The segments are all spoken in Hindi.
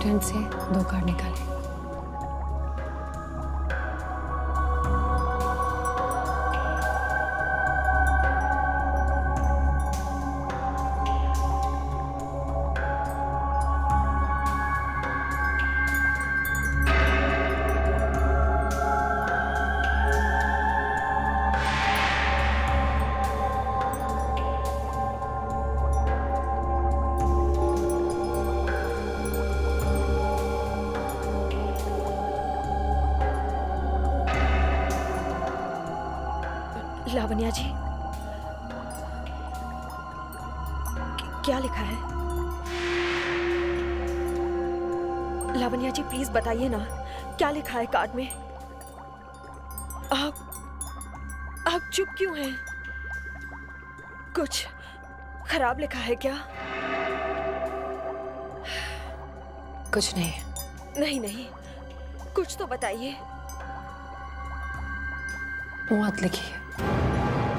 टेंट से 2 कार्ड निकाले। लावण्या जी, क्या लिखा है? लावण्या जी प्लीज बताइए ना, क्या लिखा है कार्ड में? आप चुप क्यों हैं? कुछ खराब लिखा है क्या? कुछ नहीं। नहीं नहीं, कुछ तो बताइए। मौत लिखी है।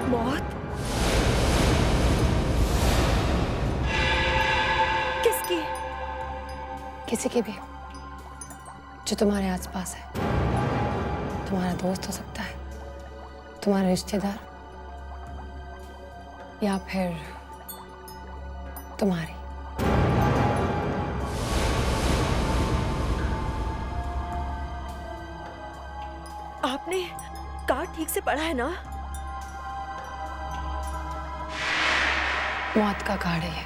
मौत? किसकी? किसी की भी जो तुम्हारे आसपास है। तुम्हारा दोस्त हो सकता है, तुम्हारा रिश्तेदार, या फिर तुम्हारी। आपने कार्ड ठीक से पढ़ा है ना? मौत का कार्ड है ये।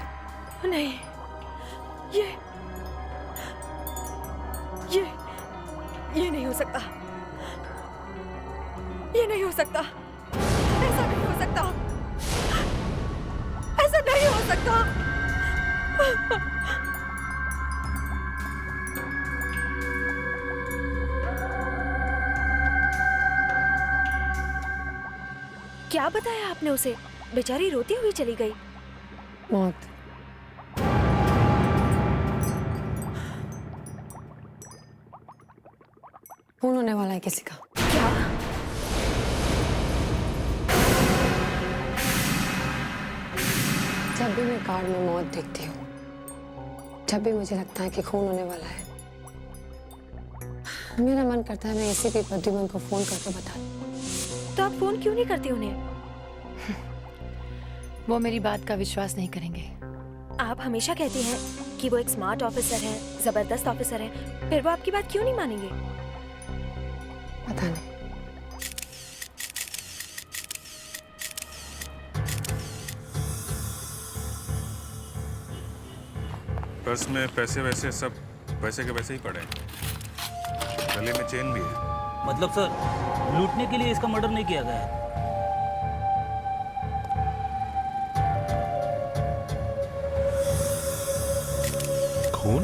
नहीं, ये नहीं हो सकता। ये नहीं हो सकता। ऐसा नहीं हो सकता। ऐसा नहीं हो सकता। क्या बताया आपने उसे? बेचारी रोती हुई चली गई। मौत खून होने वाला है किसी का। क्या? जब भी मैं कार्ड में मौत देखती हूँ, जब भी मुझे लगता है कि खून होने वाला है, मेरा मन करता है मैं इसी पे प्रद्युमन को फोन करके बता दूं। तो आप फोन क्यों नहीं करती उन्हें? वो मेरी बात का विश्वास नहीं करेंगे। आप हमेशा कहती हैं कि वो एक स्मार्ट ऑफिसर है, जबरदस्त ऑफिसर है, फिर वो आपकी बात क्यों नहीं मानेंगे? पता नहीं। पर्स में पैसे वैसे सब वैसे के वैसे ही पड़े हैं। गले में चेन भी है। मतलब सर, लूटने के लिए इसका मर्डर नहीं किया गया है। खून?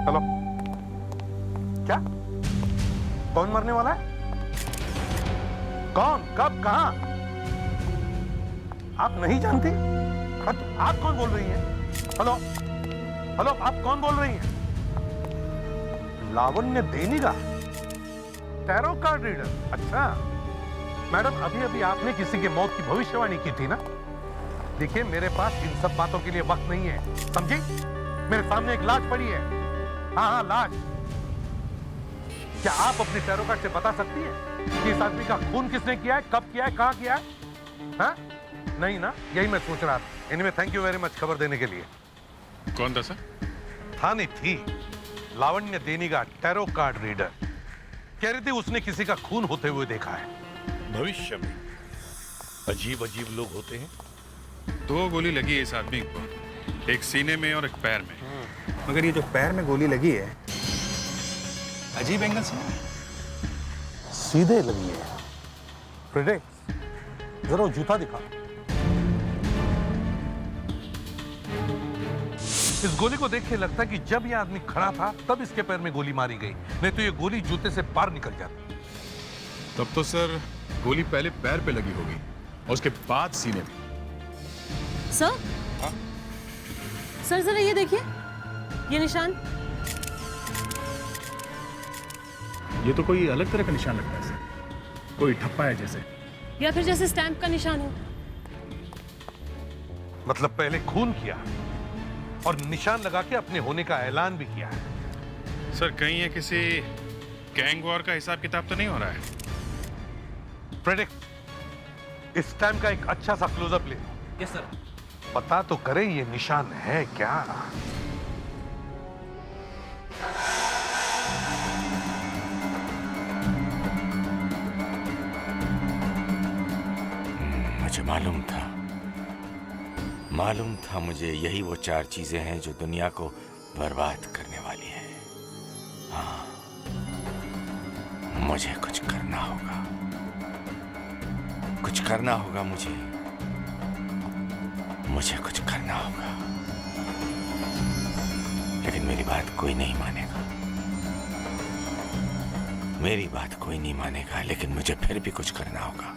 हेलो, क्या? कौन मरने वाला है? कौन, कब, कहां? आप नहीं जानती? आप कौन बोल रही हैं? हेलो, हेलो, आप कौन बोल रही हैं? लावण्य देनिगा, टैरो कार्ड रीडर। अच्छा मैडम, अभी अभी आपने किसी की मौत की भविष्यवाणी की थी ना? देखिए, मेरे पास इन सब बातों के लिए वक्त नहीं है, समझी? मेरे सामने एक लाश पड़ी है। हाँ हाँ, लाश। क्या आप अपने टैरो कार्ड से बता सकती हैं कि इस आदमी का खून किसने किया है, कब किया है, कहां किया है? हाँ? नहीं ना, यही मैं सोच रहा था। Anyway, thank you very much खबर देने के लिए। कौन था सर? था नहीं थी, लावण्य देनिगा, टैरो कार्ड रीडर। कह रही थी उसने किसी का खून होते हुए देखा है। भविष्य में अजीब अजीब लोग होते हैं। 2 गोली लगी है इस आदमी को, एक सीने में और एक पैर में। मगर ये जो पैर में गोली लगी है, अजीब एंगल से सीधे लगी है। फ्रेडे, जरा वो जूता दिखा। इस गोली को देख के लगता है कि जब यह आदमी खड़ा था तब इसके पैर में गोली मारी गई, नहीं तो ये गोली जूते से बाहर निकल जाती। तब तो सर गोली पहले पैर पे लगी होगी और उसके बाद सीने में। सर, सर जरा ये देखिए, ये निशान। ये तो कोई अलग तरह का निशान लगता है सर। कोई ठप्पा है जैसे। या फिर जैसे स्टैंप का निशान हो। मतलब पहले खून किया और निशान लगा के अपने होने का ऐलान भी किया है। सर कहीं ये किसी गैंग वॉर का हिसाब किताब तो नहीं हो रहा है? प्रेडिक्ट इस टाइम का एक अच्छा सा क्लोजअप ले लो। Yes sir. पता तो करें ये निशान है क्या। मुझे मालूम था मुझे यही वो 4 चीजें हैं जो दुनिया को बर्बाद करने वाली हैं। हाँ, मुझे कुछ करना होगा, मुझे कुछ करना होगा। लेकिन मेरी बात कोई नहीं मानेगा, लेकिन मुझे फिर भी कुछ करना होगा।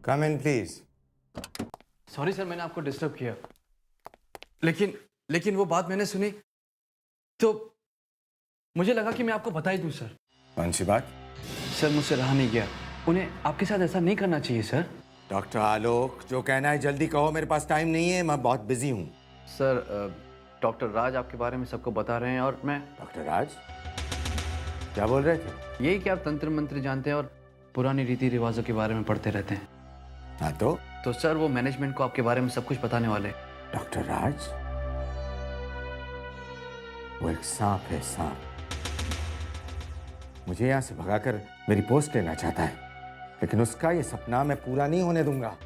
Come in, please. Sorry sir, मैंने आपको डिस्टर्ब किया, लेकिन वो बात मैंने सुनी तो मुझे लगा कि मैं आपको बता ही दूं सर। कौन सी बात? सर मुझसे रहा नहीं गया, उन्हें आपके साथ ऐसा नहीं करना चाहिए सर। डॉक्टर आलोक, जो कहना है जल्दी कहो, मेरे पास टाइम नहीं है, मैं बहुत बिजी हूँ। सर डॉक्टर राज आपके बारे में सबको बता रहे हैं और मैं। डॉक्टर राज क्या बोल रहे थे? यही कि आप तंत्र मंत्र जानते हैं और पुरानी रीति रिवाजों के बारे में पढ़ते रहते हैं। हाँ तो सर वो मैनेजमेंट को आपके बारे में सब कुछ बताने वाले। डॉक्टर राज, वो एक सांप है, सांप। मुझे यहाँ से भगाकर मेरी पोस्ट लेना चाहता है, लेकिन उसका ये सपना मैं पूरा नहीं होने दूंगा।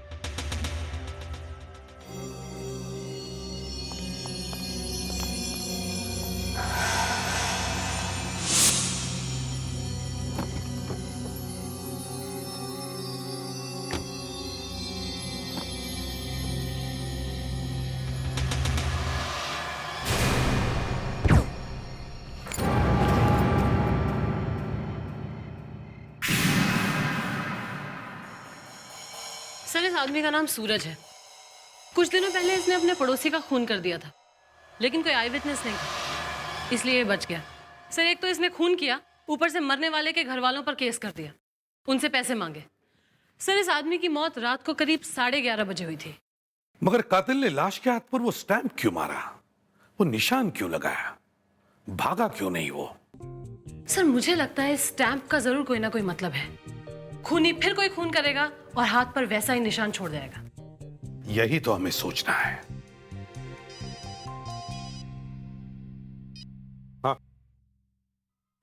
सर इस आदमी का नाम सूरज है। कुछ दिनों पहले इसने अपने पड़ोसी का खून कर दिया था, लेकिन कोई आई विटनेस नहीं था, इसलिए ये बच गया। सर एक तो इसने खून किया, ऊपर से मरने वाले के घर वालों पर केस कर दिया, उनसे पैसे मांगे। सर इस आदमी की मौत रात को करीब 11:30 बजे हुई थी। मगर कातिल ने लाश के हाथ पर वो स्टैंप क्यों मारा? वो निशान क्यों लगाया? भागा क्यों नहीं वो? सर मुझे लगता है इस स्टैंप का जरूर कोई ना कोई मतलब है। खूनी फिर कोई खून करेगा और हाथ पर वैसा ही निशान छोड़ जाएगा। यही तो हमें सोचना है। हाँ,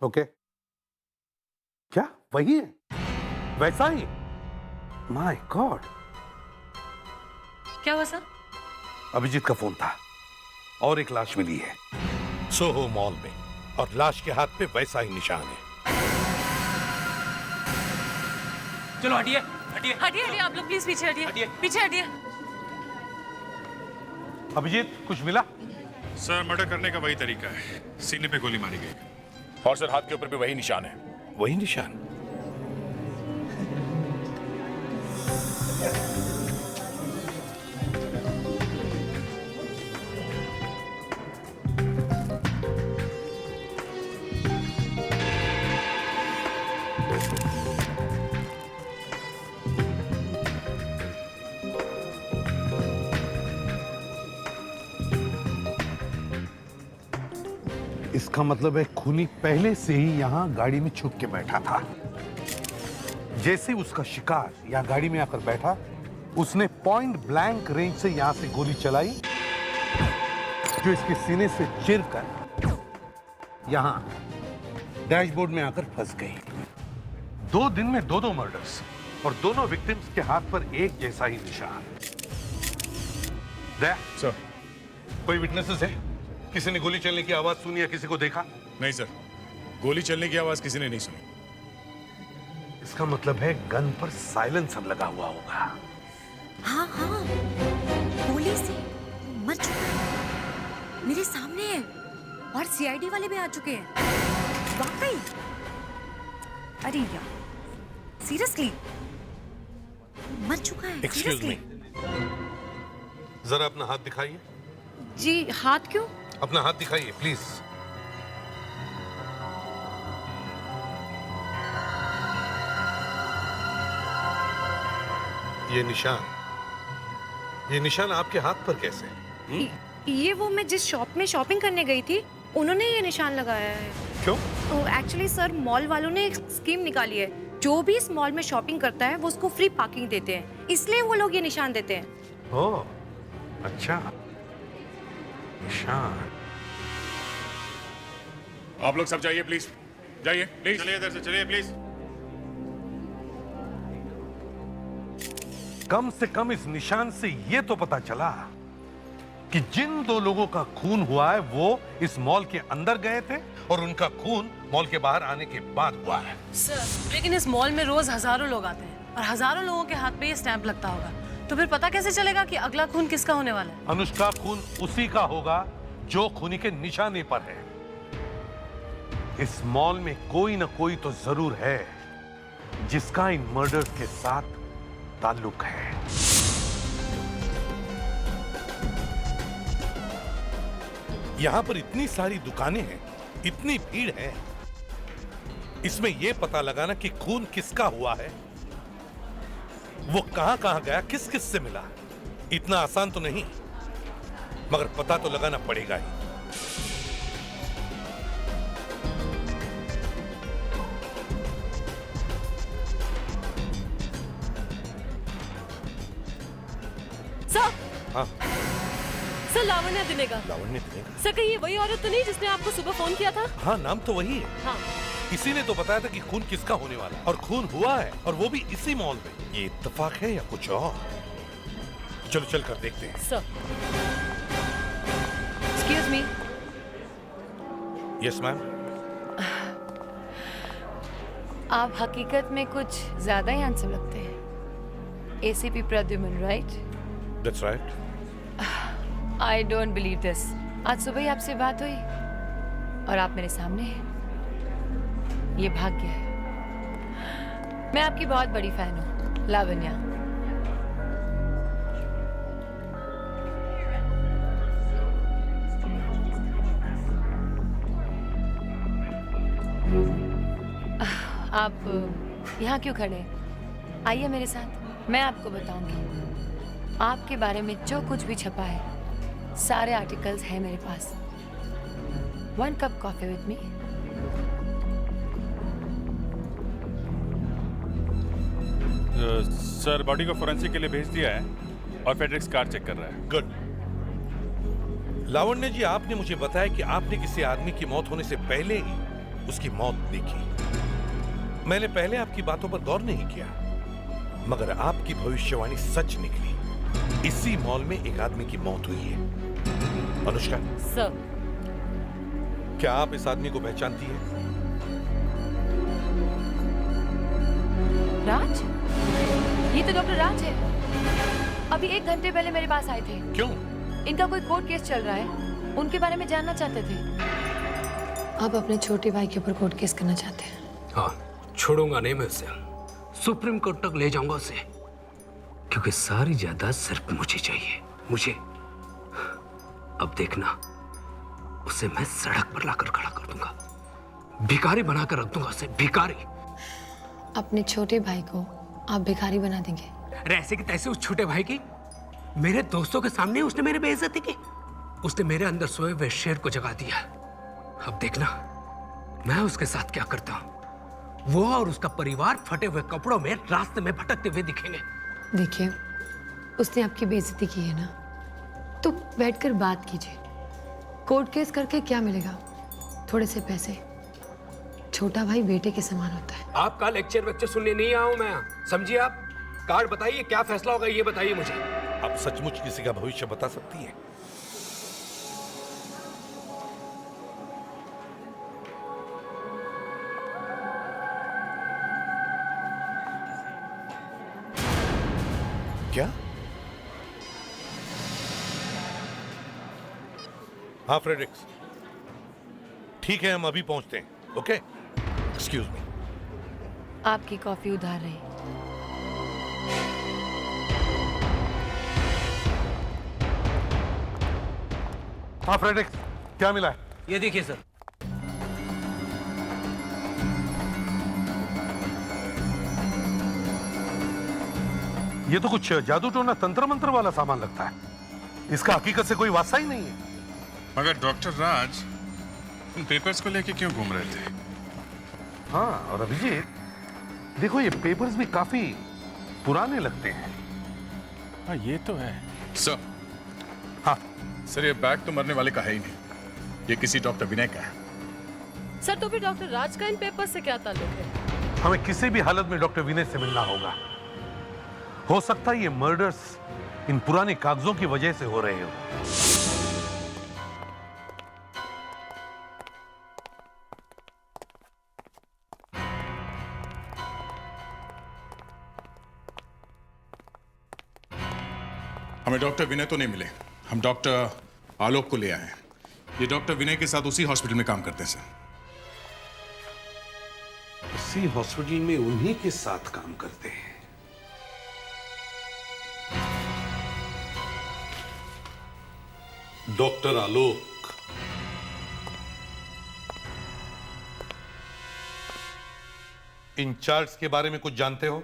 ओके। क्या वही है? वैसा ही? My God. क्या हुआ सर? अभिजीत का फोन था और एक लाश मिली है सोहो मॉल में, और लाश के हाथ पे वैसा ही निशान है। चलो हटिए हटिए हटिए, आप लोग प्लीज पीछे हटिए, पीछे हटिए। अभिजीत कुछ मिला? सर मर्डर करने का वही तरीका है, सीने पे गोली मारी गई। और सर हाथ के ऊपर भी वही निशान है। वही निशान? इसका मतलब है खूनी पहले से ही यहाँ गाड़ी में छुप के बैठा था। जैसे उसका शिकार यहाँ गाड़ी में आकर बैठा, उसने पॉइंट ब्लैंक रेंज से यहाँ से गोली चलाई, जो इसके सीने से चिरकर यहाँ डैशबोर्ड में आकर फंस गई। 2 दिन में 2 मर्डर्स और दोनों विक्टिम्स के हाथ पर एक जैसा ही निशान। सर कोई विटनेसेस है? किसी ने गोली चलने की आवाज सुनी या किसी को देखा? नहीं सर, गोली चलने की आवाज किसी ने नहीं सुनी। इसका मतलब है गन पर साइलेंसर लगा हुआ होगा। हाँ हाँ, गोली से मर चुका है, मेरे सामने है। और सीआईडी वाले भी आ चुके हैं। वाकई? अरे यार, सीरियसली मर चुका है? एक्सक्यूज मी, जरा अपना हाथ दिखाइए। जी, हाथ क्यों? अपना हाथ दिखाइए प्लीज। ये निशान आपके हाथ पर कैसे? ये वो मैं जिस शॉप में शॉपिंग करने गई थी, उन्होंने ये निशान लगाया है। क्यों? एक्चुअली सर, मॉल वालों ने एक स्कीम निकाली है, जो भी इस मॉल में शॉपिंग करता है वो उसको फ्री पार्किंग देते हैं, इसलिए वो लोग ये निशान देते हैं। ओह, अच्छा, निशान। आप लोग सब जाइए प्लीज, जाइए प्लीज। चलिए इधर से, चलिए प्लीज। कम से कम इस निशान से ये तो पता चला कि जिन दो लोगों का खून हुआ है वो इस मॉल के अंदर गए थे और उनका खून मॉल के बाहर आने के बाद हुआ है। सर, लेकिन इस मॉल में रोज हजारों लोग आते हैं और हजारों लोगों के हाथ पे ये स्टैंप लगता होगा, तो फिर पता कैसे चलेगा कि अगला खून किसका होने वाला है? अनुष्का, खून उसी का होगा जो खूनी के निशाने पर है। इस मॉल में कोई ना कोई तो जरूर है जिसका इन मर्डर्स के साथ ताल्लुक है। यहां पर इतनी सारी दुकानें हैं, इतनी भीड़ है, इसमें यह पता लगाना कि खून किसका हुआ है, वो कहां गया, किस किस से मिला, इतना आसान तो नहीं, मगर पता तो लगाना पड़ेगा ही। सर, हाँ, सर, लावण्य दिनेगा। लावण्य दिनेगा? सर, कहीं ये वही औरत तो नहीं जिसने आपको सुबह फोन किया था? हाँ, नाम तो वही है। हाँ। इसी ने तो बताया था कि खून किसका होने वाला है, और खून हुआ है, और वो भी इसी मॉल में। ये इत्तेफाक है या कुछ और? चलो चल कर देखते हैं। Sir, excuse me. Yes ma'am. आप हकीकत में कुछ ज्यादा ही हैंडसम लगते हैं। ACP Pradyuman, right? That's right. I don't believe this. आज सुबह ही आपसे बात हुई और आप मेरे सामने हैं। ये भाग्य है। मैं आपकी बहुत बड़ी फैन हूँ, लावण्या। आप यहाँ क्यों खड़े हैं? आइए मेरे साथ, मैं आपको बताऊंगी। आपके बारे में जो कुछ भी छपा है, सारे आर्टिकल्स हैं मेरे पास। 1 cup coffee with me. Sir, body को फोरेंसिक के लिए भेज दिया है और फेडरिक्स कार चेक कर रहा है। गुड। लावण्य जी, आपने मुझे बताया कि आपने किसी आदमी की मौत होने से पहले ही उसकी मौत देखी। मैंने पहले आपकी बातों पर गौर नहीं किया, मगर आपकी भविष्यवाणी सच निकली। इसी मॉल में एक आदमी की मौत हुई है। अनुष्का, सर, क्या आप इस आदमी को पहचानती हैं? राज? ये तो डॉक्टर राज है। अभी 1 घंटे पहले मेरे पास आए थे। क्यों? इनका कोई कोर्ट केस चल रहा है, उनके बारे में जानना चाहते थे। आप अपने छोटे भाई के ऊपर कोर्ट केस करना चाहते हैं? हाँ, छोड़ूंगा नहीं मैं उसे। सुप्रीम कोर्ट तक ले जाऊंगा उसे, क्योंकि सारी जायदाद सिर्फ मुझे चाहिए, मुझे। अब देखना, उसे मैं सड़क पर लाकर खड़ा कर दूंगा, भिखारी बनाकर रख दूंगा उसे, भिखारी। अपने छोटे भाई को आप भिखारी बना देंगे? अरे ऐसे की तैसे उस छोटे भाई की, मेरे दोस्तों के सामने उसने मेरी बेइज्जती की। उसने मेरे अंदर सोए हुए शेर को जगा दिया। अब देखना मैं उसके साथ क्या करता हूं। वो और उसका परिवार फटे हुए कपड़ों में रास्ते में भटकते हुए दिखेंगे। देखिए, उसने आपकी बेइज्जती की है ना, तो बैठकर बात कीजिए। कोर्ट केस करके क्या मिलेगा? थोड़े से पैसे। छोटा भाई बेटे के समान होता है। आपका लेक्चर सुनने नहीं आया हूं मैं, समझिए आप। कार्ड बताइए, क्या फैसला होगा ये बताइए मुझे। आप सचमुच किसी का भविष्य बता सकती हैं? हाँ फ्रेडरिक्स, ठीक है, हम अभी पहुंचते हैं। Okay, excuse me. आपकी कॉफी उधार रही। हाँ फ्रेडरिक्स, क्या मिला है? ये देखिए सर। ये तो कुछ जादू टोना तंत्र मंत्र वाला सामान लगता है। इसका हकीकत से कोई वास्ता ही नहीं है। मगर डॉक्टर राज उन पेपर्स को लेके क्यों घूम रहे थे? हाँ, और अभिजीत देखो, ये पेपर्स भी काफी पुराने लगते हैं। हाँ, ये तो है। सर, हाँ सर, ये बैग तो मरने वाले का है ही नहीं, ये किसी डॉक्टर विनय का है। सर तो फिर डॉक्टर राज का इन पेपर से क्या ताल्लुक है? हमें किसी भी हालत में डॉक्टर विनय से मिलना होगा। हो सकता है ये मर्डर्स इन पुराने कागजों की वजह से हो रहे हो। हमें डॉक्टर विनय तो नहीं मिले, हम डॉक्टर आलोक को ले आए हैं। ये डॉक्टर विनय के साथ उसी हॉस्पिटल में काम करते हैं सर। इसी हॉस्पिटल में उन्हीं के साथ काम करते हैं। डॉक्टर आलोक, इन चार्ट्स के बारे में कुछ जानते हो?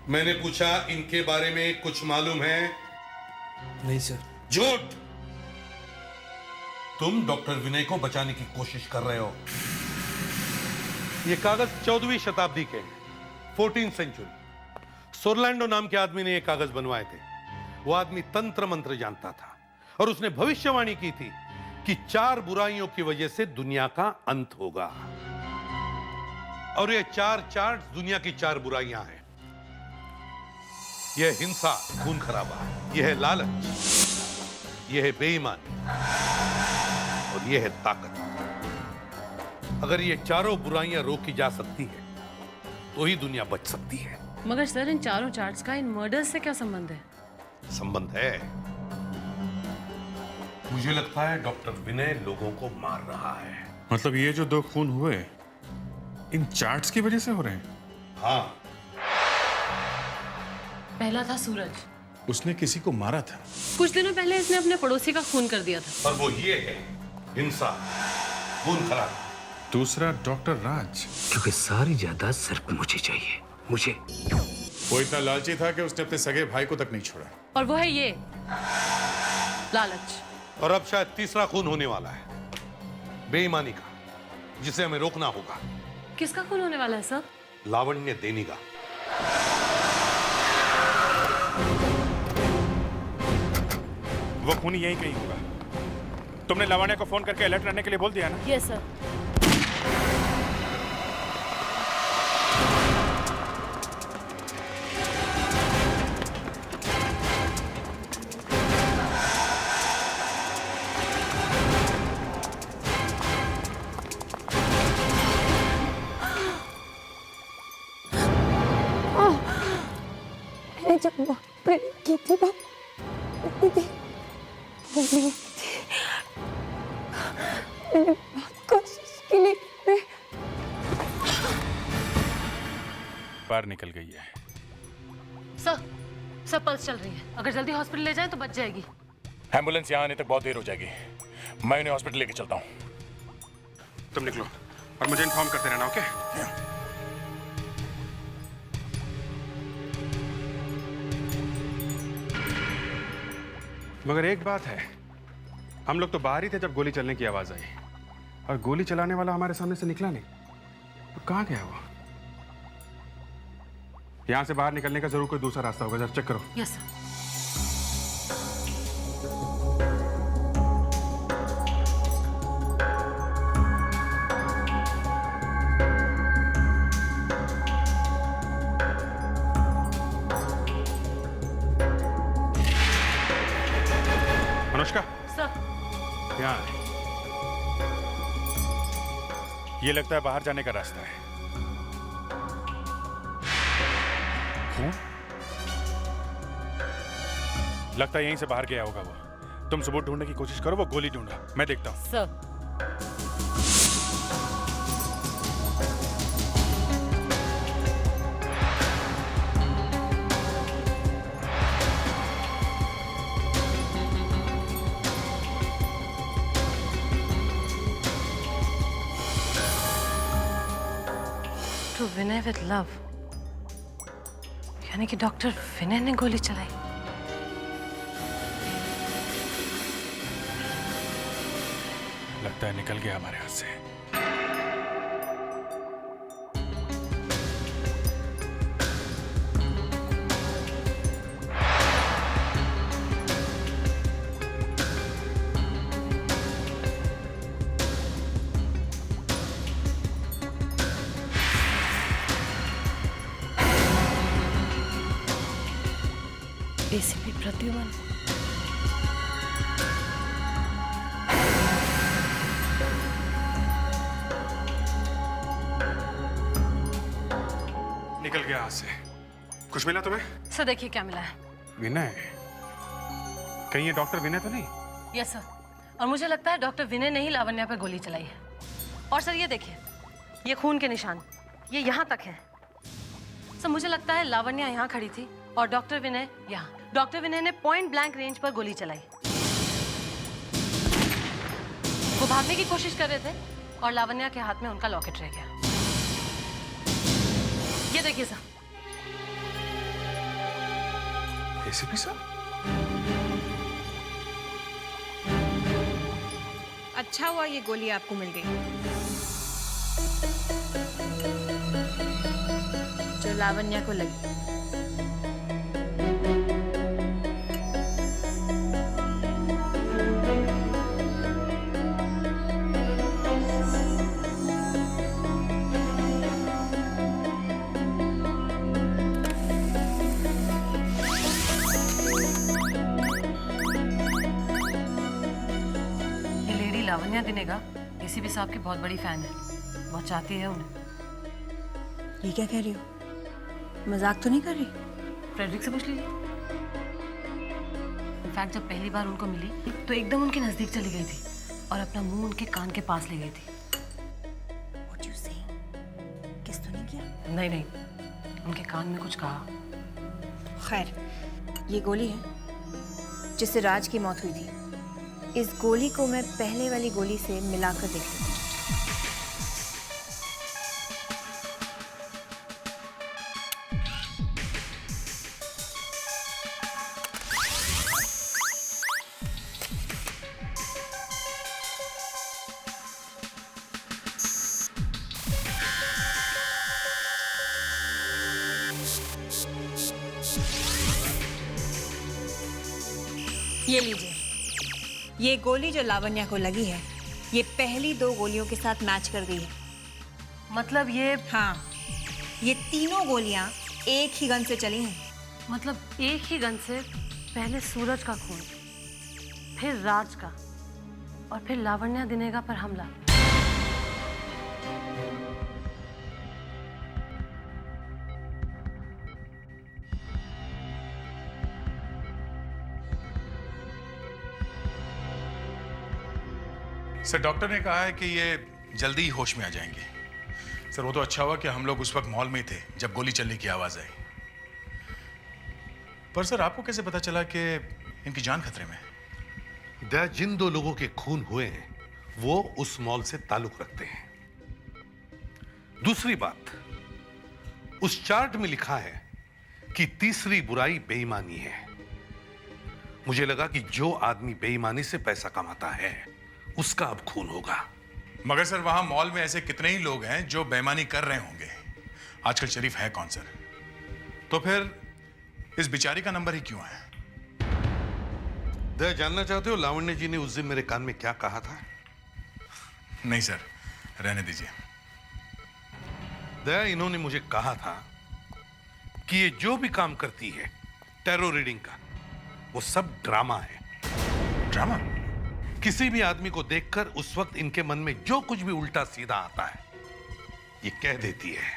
मैंने पूछा, इनके बारे में कुछ मालूम है? नहीं सर। झूठ! तुम डॉक्टर विनय को बचाने की कोशिश कर रहे हो। ये कागज 14वीं शताब्दी के, 14th सेंचुरी। सोरलैंडो नाम के आदमी ने ये कागज बनवाए थे। वो आदमी तंत्र मंत्र जानता था और उसने भविष्यवाणी की थी कि 4 बुराइयों की वजह से दुनिया का अंत होगा। और ये 4 चार्ट दुनिया की 4 बुराइयां हैं। यह हिंसा, खून खराबा, यह है लालच, यह है बेईमानी और यह है ताकत। अगर ये चारों बुराइयां रोकी जा सकती है तो ही दुनिया बच सकती है। मगर सर इन चारों चार्ट्स का इन मर्डर्स से क्या संबंध है? संबंध है। मुझे लगता है डॉक्टर विनय लोगों को मार रहा है। मतलब ये जो 2 खून हुए इन चार्ट्स की वजह से हो रहे हैं? हाँ। पहला था सूरज, उसने किसी को मारा था। कुछ दिनों पहले इसने अपने पड़ोसी का खून कर दिया था। और वो ये है, हिंसा, खून खराबा। दूसरा डॉक्टर राज, क्योंकि सारी जायदाद सिर्फ मुझे चाहिए, मुझे। वो इतना लालची था कि उसने अपने सगे भाई को तक नहीं छोड़ा। और वो है ये लालच। और अब शायद तीसरा खून होने वाला है, बेईमानी का, जिसे हमें रोकना होगा। किसका खून होने वाला है सर? लावण्य देनी का। वो खून यहीं कहीं होगा। तुमने लावण्य को फोन करके अलर्ट रहने के लिए बोल दिया ना? Yes sir. जब की थी बात मैंने बहुत कोशिश की लेकिन बाहर निकल गई है। सर पल्स चल रही है, अगर जल्दी हॉस्पिटल ले जाएं तो बच जाएगी। एम्बुलेंस यहाँ आने तक बहुत देर हो जाएगी, मैं उन्हें हॉस्पिटल लेके चलता हूँ। तुम निकलो और मुझे इन्फॉर्म करते रहना, ओके? मगर एक बात है, हम लोग तो बाहर ही थे जब गोली चलने की आवाज आई, और गोली चलाने वाला हमारे सामने से निकला नहीं। तो कहाँ गया वो? यहां से बाहर निकलने का जरूर कोई दूसरा रास्ता होगा, जरा चेक करो। Yes sir. अनुष्का, सर यहाँ आए। ये लगता है बाहर जाने का रास्ता है। खून? लगता है यहीं से बाहर गया होगा वो। तुम सबूत ढूंढने की कोशिश करो, वो गोली ढूंढा, मैं देखता हूँ। Sir to Vinay with love, यानी कि डॉक्टर विनय ने गोली चलाई। लगता है निकल गया हमारे हाथ से। एसीपी प्रद्युमन, निकल गया हाथ से। कुछ मिला तुम्हें? सर देखिए क्या मिला है। विनय? कहीं ये डॉक्टर विनय तो नहीं? यस सर, और मुझे लगता है डॉक्टर विनय ने ही लावण्या पर गोली चलाई है। और सर ये देखिए, ये खून के निशान, ये यहाँ तक है। सर मुझे लगता है लावण्या यहाँ खड़ी थी और डॉक्टर विनय यहाँ। डॉक्टर विनय ने पॉइंट ब्लैंक रेंज पर गोली चलाई। वो भागने की कोशिश कर रहे थे और लावण्या के हाथ में उनका लॉकेट रह गया। ये देखिए सर। एसीपी साहब? अच्छा हुआ ये गोली आपको मिल गई, जो लावण्या को लगी। लावण्या दिनेगा एसीपी साहब की बहुत बड़ी फैन है, बहुत चाहती है उन्हें। ये क्या कह रही हो? मजाक तो नहीं कर रही? फ्रेडरिक से पूछ लीजिए। इनफैक्ट जब पहली बार उनको मिली तो एकदम उनके नजदीक चली गई थी और अपना मुंह उनके कान के पास ले गई थी। What you say? किस तो नहीं किया? नहीं नहीं, उनके कान में कुछ कहा। खैर, ये गोली है जिससे राज की मौत हुई थी। इस गोली को मैं पहले वाली गोली से मिलाकर देख लेती हूँ। ये लीजिए, ये गोली जो लावण्या को लगी है, ये पहली 2 गोलियों के साथ मैच कर गई है। मतलब ये? हाँ, ये तीनों गोलियां एक ही गन से चली हैं। मतलब एक ही गन से पहले सूरज का खून, फिर राज का, और फिर लावण्या दिनेगा पर हमला। सर डॉक्टर ने कहा है कि ये जल्दी ही होश में आ जाएंगे। सर वो तो अच्छा हुआ कि हम लोग उस वक्त मॉल में ही थे जब गोली चलने की आवाज आई। पर सर आपको कैसे पता चला कि इनकी जान खतरे में है? दया, जिन 2 लोगों के खून हुए हैं वो उस मॉल से ताल्लुक रखते हैं। दूसरी बात, उस चार्ट में लिखा है कि तीसरी बुराई बेईमानी है। मुझे लगा कि जो आदमी बेईमानी से पैसा कमाता है उसका अब खून होगा। मगर सर वहां मॉल में ऐसे कितने ही लोग हैं जो बेईमानी कर रहे होंगे। आजकल शरीफ है कौन सर? तो फिर इस बिचारी का नंबर ही क्यों है? दया, जानना चाहते हो लावण्य जी ने उस दिन मेरे कान में क्या कहा था? नहीं सर, रहने दीजिए। दया, इन्होंने मुझे कहा था कि ये जो भी काम करती है टैरो रीडिंग का, वो सब ड्रामा है। ड्रामा? किसी भी आदमी को देखकर उस वक्त इनके मन में जो कुछ भी उल्टा सीधा आता है ये कह देती है।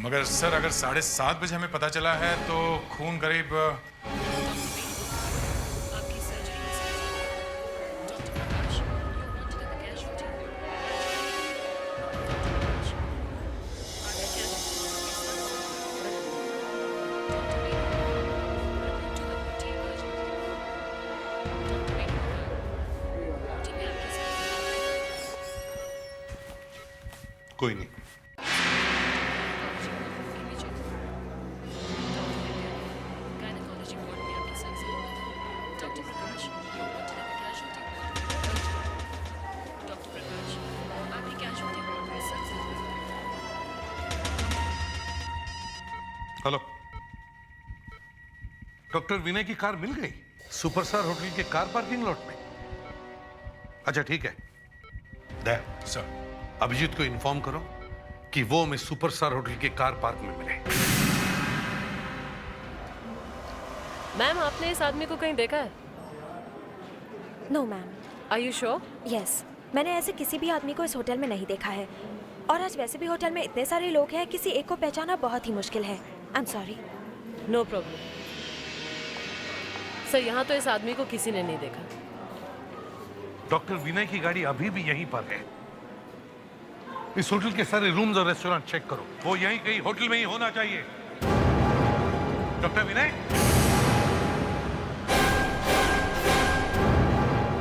मगर सर अगर 7:30 बजे हमें पता चला है तो खून करीब आपकी surgery doctor Prakash, you wanted the casualty. कोई नहीं। हेलो, डॉक्टर विनय की कार मिल गई सुपरस्टार होटल के कार पार्किंग लॉट में? अच्छा ठीक है, दे सर अभिजीत को इन्फॉर्म करो कि वो हमें सुपरस्टार होटल के कार पार्क में मिले। मैम, आपने इस आदमी को कहीं देखा है? No ma'am. Are you sure? Yes, मैंने ऐसे किसी भी आदमी को इस होटल में नहीं देखा है। और आज वैसे भी होटल में इतने सारे लोग हैं, किसी एक को पहचाना बहुत ही मुश्किल है। I am sorry. No problem sir, यहाँ तो इस आदमी को किसी ने नहीं देखा। डॉक्टर विनय की गाड़ी अभी भी यहीं पर है। इस होटल के सारे रूम्स और रेस्टोरेंट चेक करो, वो यहीं कहीं होटल में ही होना चाहिए। डॉक्टर विनय,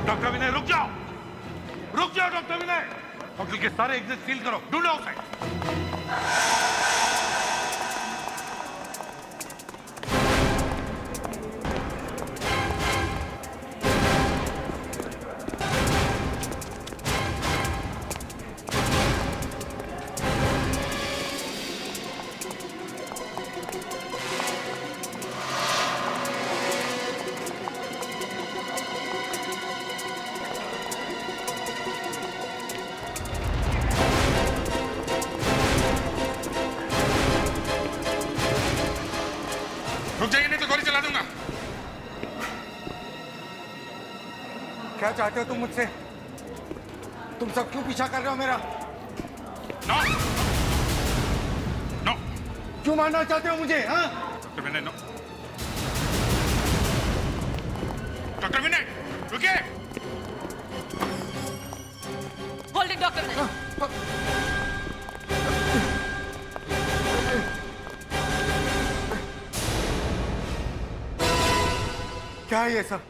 डॉक्टर विनय रुक जाओ, रुक जाओ डॉक्टर विनय। होटल के सारे एग्जिट सील करो, ढूंढो उसे। रुक जाइए नहीं तो गोली चला दूंगा। क्या चाहते हो तुम मुझसे? तुम सब क्यों पीछा कर रहे हो मेरा? No no. क्यों मारना चाहते हो मुझे? हाँ, doctor Vinay no. Doctor Vinay रुकिए। Holding doctor Vinay. क्या है ये सब?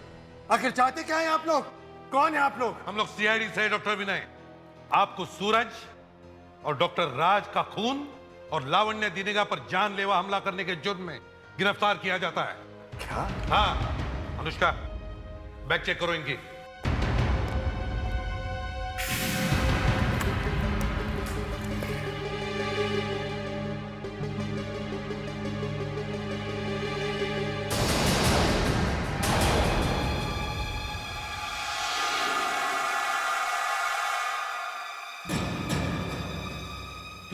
आखिर चाहते क्या है आप लोग? कौन है आप लोग? हम लोग सीआईडी से डॉक्टर विनय, आपको सूरज और डॉक्टर राज का खून और लावण्य दिनेगा पर जानलेवा हमला करने के जुर्म में गिरफ्तार किया जाता है। क्या? हाँ अनुष्का, बैग चेक करो इनकी।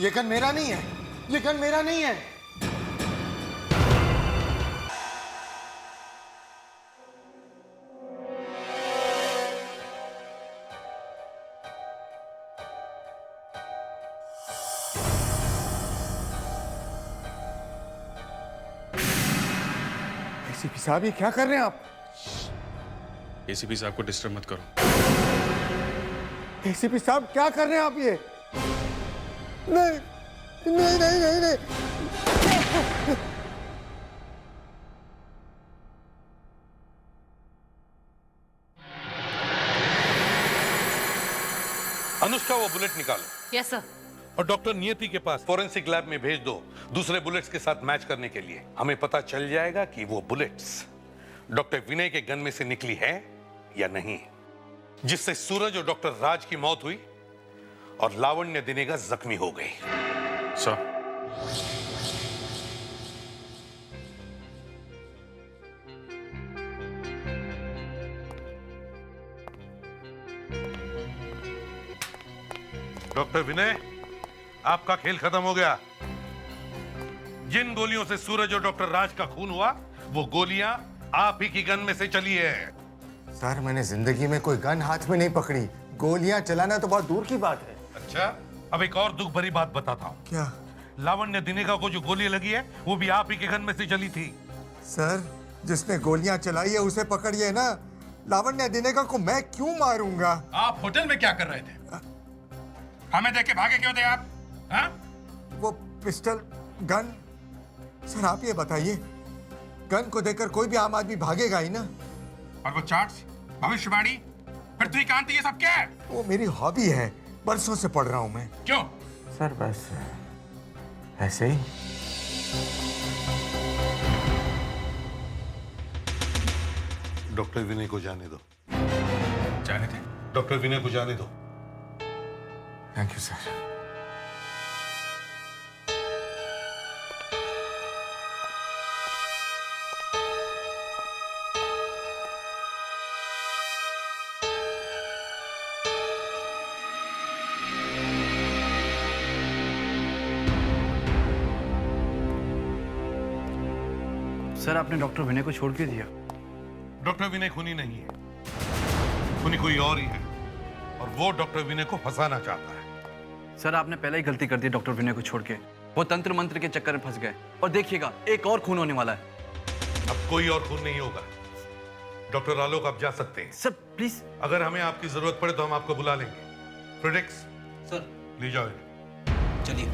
ये गन मेरा नहीं है, ये गन मेरा नहीं है। एसीपी साहब, ये क्या कर रहे हैं आप? एसीपी साहब को डिस्टर्ब मत करो। एसीपी साहब, क्या कर रहे हैं आप ये? नहीं नहीं नहीं नहीं नहीं। अनुष्का, वो बुलेट निकालो। Yes sir. और डॉक्टर नियति के पास फोरेंसिक लैब में भेज दो, दूसरे बुलेट्स के साथ मैच करने के लिए। हमें पता चल जाएगा कि वो बुलेट्स डॉक्टर विनय के गन में से निकली है या नहीं, जिससे सूरज और डॉक्टर राज की मौत हुई और लावण्य दिनेगा जख्मी हो गई। सर, डॉक्टर विनय, आपका खेल खत्म हो गया। जिन गोलियों से सूरज और डॉक्टर राज का खून हुआ, वो गोलियां आप ही की गन में से चली है। सर, मैंने जिंदगी में कोई गन हाथ में नहीं पकड़ी। गोलियां चलाना तो बहुत दूर की बात है। अच्छा, अब एक और दुख भरी बात बताता हूँ। क्या? लावण्य दिनेगा को जो गोली लगी है वो भी आप ही के गन में से चली थी। सर, जिसने गोलियां चलाई है उसे पकड़िए ना। लावण्य दिनेगा को मैं क्यों मारूंगा? आप होटल में क्या कर रहे थे? हमें देख के भागे क्यों थे आप? हाँ? वो पिस्टल गन। सर आप ये बताइए, गन को देखकर कोई भी आम आदमी भागेगा ही ना। और वो चार्ट्स, भविष्यवाणी, पृथ्वीकांत, ये सब क्या है? वो मेरी हॉबी है, बरसों से पढ़ रहा हूं मैं। क्यों? सर बस ऐसे ही। डॉक्टर विनय को जाने दो। जाने दे। डॉक्टर विनय को जाने दो। Thank you sir. सर आपने डॉक्टर विनय को छोड़ के दिया। डॉक्टर विनय खूनी नहीं है, खूनी कोई और ही है, और वो डॉक्टर विनय को फंसाना चाहता है। सर आपने पहले ही गलती कर दी डॉक्टर विनय को छोड़ के। वो तंत्र मंत्र के चक्कर में फंस गए, और देखिएगा एक और खून होने वाला है। अब कोई और खून नहीं होगा। डॉक्टर आलोक आप जा सकते हैं। Sir please. अगर हमें आपकी जरूरत पड़े तो हम आपको बुला लेंगे। फ्रेडेक्स सर ले जाओ इन्हें। चलिए।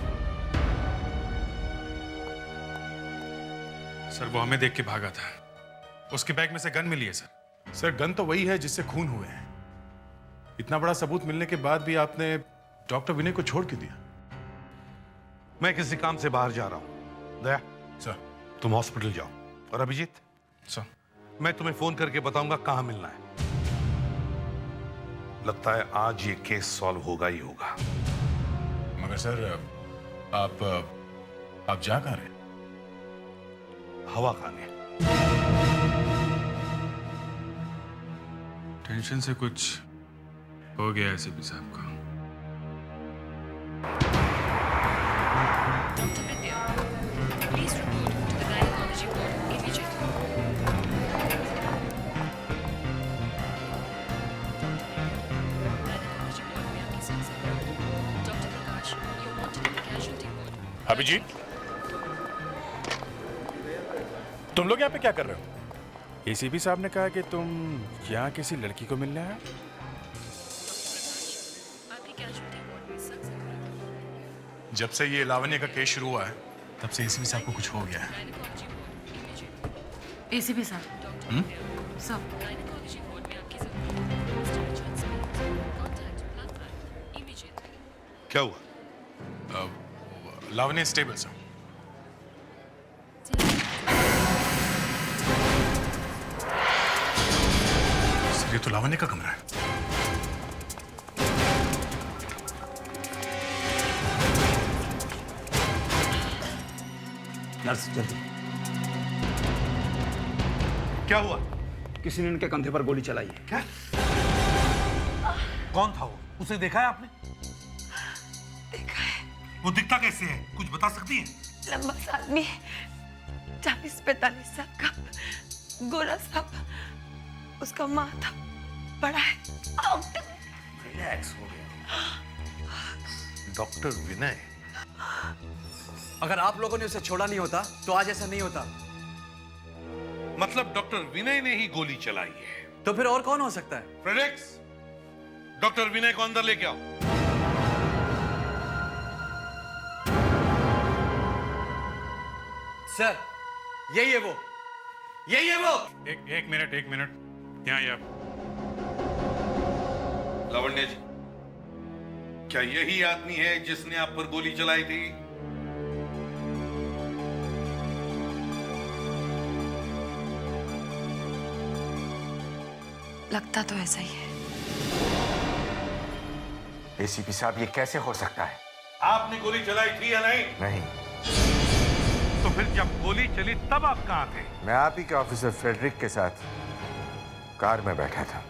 सर वो हमें देख के भागा था, उसके बैग में से गन मिली है सर। सर गन तो वही है जिससे खून हुए हैं। इतना बड़ा सबूत मिलने के बाद भी आपने डॉक्टर विनय को छोड़ के दिया। मैं किसी काम से बाहर जा रहा हूं। दया सर तुम हॉस्पिटल जाओ। और अभिजीत सर, मैं तुम्हें फोन करके बताऊंगा कहां मिलना है। लगता है आज ये केस सॉल्व होगा ही होगा। मगर सर आप जा कहां रहे? हवा खाने। टेंशन से कुछ हो गया है सीपी साहब को। अभिजीत, तुम लोग यहाँ पे क्या कर रहे हो? एसीपी साहब ने कहा कि तुम यहाँ किसी लड़की को मिलने आए। जब से ये लावण्य का केस शुरू हुआ है तब से एसीपी साहब को कुछ हो गया है। एसीपी साहब। साहब क्या हुआ? लावण्य स्टेबल सर। सर ये तो लावण्य का कमरा है। नर्स जल्दी। क्या हुआ? किसी ने इनके कंधे पर गोली चलाई है। क्या? कौन था वो? उसे देखा है आपने? देखा है। वो दिखता कैसे है? कुछ बता सकती है? लंबा सा आदमी, 40-45 साल का, गोरा सा, उसका माथा बड़ा है। रिलैक्स हो गया। डॉक्टर विनय। अगर आप लोगों ने उसे छोड़ा नहीं होता तो आज ऐसा नहीं होता। मतलब डॉक्टर विनय ने ही गोली चलाई है? तो फिर और कौन हो सकता है? फ्रेडेक्स, डॉक्टर विनय को अंदर लेके आओ। सर यही है वो, यही है वो। एक मिनट यहाँ आप। लावण्य जी, क्या यही आदमी है जिसने आप पर गोली चलाई थी? लगता तो ऐसा ही है। एसीपी साहब ये कैसे हो सकता है? आपने गोली चलाई थी या नहीं? नहीं। तो फिर जब गोली चली तब आप कहां थे? मैं आप ही के ऑफिसर फ्रेडरिक के साथ कार में बैठा था।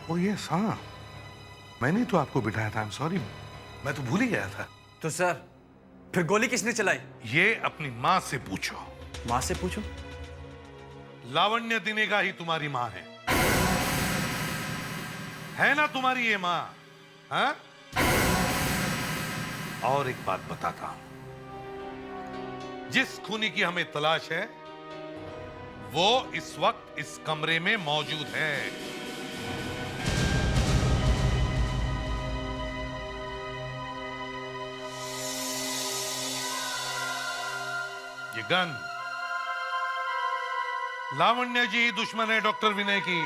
ओ यस, हाँ, मैंने तो आपको बिठाया था। आई एम सॉरी, मैं तो भूल ही गया था। तो सर फिर गोली किसने चलाई? ये अपनी माँ से पूछो। माँ से पूछो? लावण्य दिनेगा ही तुम्हारी माँ है ना? तुम्हारी ये माँ, हाँ? और एक बात बताता हूं, जिस खूनी की हमें तलाश है वो इस वक्त इस कमरे में मौजूद है। ये गन लावण्य जी दुश्मन है डॉक्टर विनय की।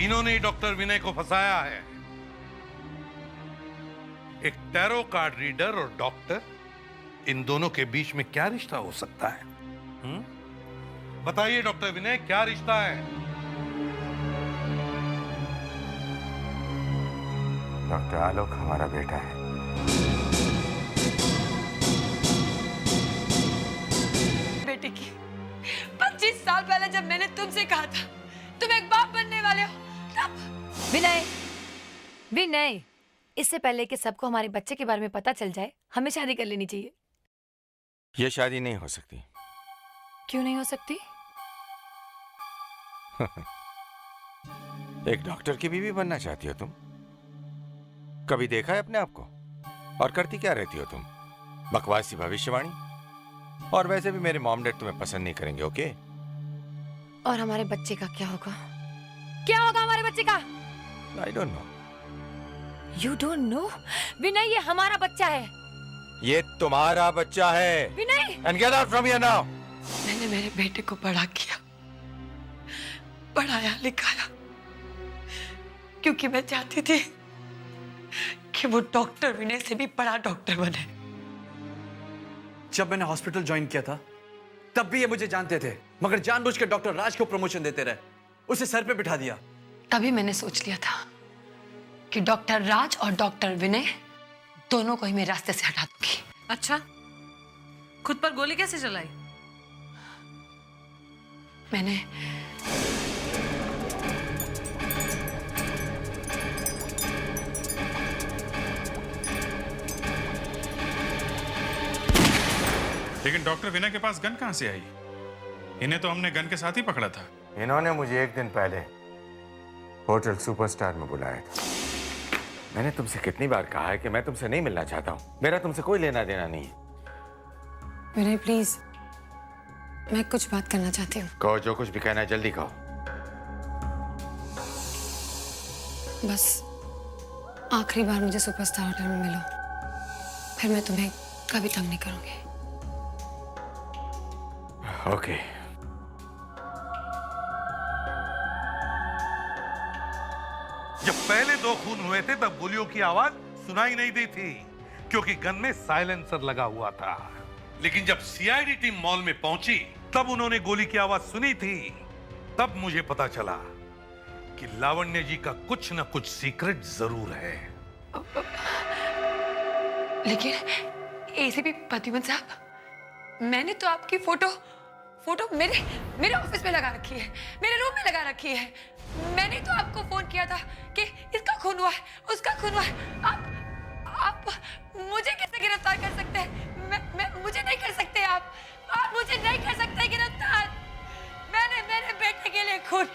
इन्होंने ही डॉक्टर विनय को फंसाया है। एक टैरो कार्ड रीडर और डॉक्टर, इन दोनों के बीच में क्या रिश्ता हो सकता है? बताइए डॉक्टर विनय, क्या रिश्ता है? डॉक्टर आलोक हमारा बेटा है। बेटे की 25 साल पहले जब मैंने तुमसे कहा था तुम एक बाप बनने वाले हो, तब विनय, विनय, इससे पहले कि सबको हमारे बच्चे के बारे में पता चल जाए हमें शादी कर लेनी चाहिए। ये शादी नहीं हो सकती। क्यों नहीं हो सकती? एक डॉक्टर की बीवी बनना चाहती हो तुम? कभी देखा है अपने आप को? और करती क्या रहती हो तुम? बकवासी भविष्यवाणी। और वैसे भी मेरे मॉम डैड तुम्हें पसंद नहीं करेंगे, ओके? और हमारे बच्चे का क्या होगा? क्या होगा हमारे बच्चे का? I don't know. You don't know? Vinay, ये हमारा बच्चा है। ये तुम्हारा बच्चा है। Vinay! And get out from here now. मैंने मेरे बेटे को बड़ा किया, पढ़ाया लिखाया, क्योंकि मैं चाहती थी कि वो डॉक्टर विनय से भी बड़ा डॉक्टर बने। जब मैंने हॉस्पिटल ज्वाइन किया था तब भी ये मुझे जानते थे, मगर जानबूझ के डॉक्टर राज को प्रमोशन देते रहे, उसे सर पे बिठा दिया। तभी मैंने सोच लिया था कि डॉक्टर राज और डॉक्टर विनय दोनों को ही मेरे रास्ते से हटा दूंगी। अच्छा, खुद पर गोली कैसे चलाई? मैंने लेकिन डॉक्टर विनय के पास गन कहां से आई? इन्हें तो हमने गन के साथ ही पकड़ा था। इन्होंने मुझे एक दिन पहले होटल सुपरस्टार में बुलाया था। मैंने तुमसे कितनी बार कहा है कि मैं तुमसे नहीं मिलना चाहता हूं। मेरा तुमसे कोई लेना देना नहीं है। विनय प्लीज, मैं कुछ बात करना चाहती हूँ। कहो, जो कुछ भी कहना है जल्दी कहो। बस आखिरी बार मुझे सुपरस्टार होटल में मिलो, फिर मैं तुम्हें कभी तंग नहीं करूंगी। ओके। जब पहले दो खून हुए थे तब गोलियों की आवाज सुनाई नहीं दी थी, क्योंकि गन में साइलेंसर लगा हुआ था। लेकिन जब सीआईडी टीम मॉल में पहुंची तब उन्होंने गोली की आवाज सुनी थी। तब मुझे पता चला कि लावण्य जी का कुछ न कुछ सीक्रेट जरूर है। लेकिन एसीपी प्रतिमन साहब, मैंने तो आपकी फोटो मेरे ऑफिस में लगा रखी है, मेरे रूम में लगा रखी है। मैंने तो आपको फोन किया था कि इसका खून हुआ है, उसका खून हुआ है। आप मुझे कैसे गिरफ्तार कर सकते हैं? मुझे नहीं कर सकते आप मुझे नहीं कर सकते गिरफ्तार। मैंने मेरे बेटे के लिए खून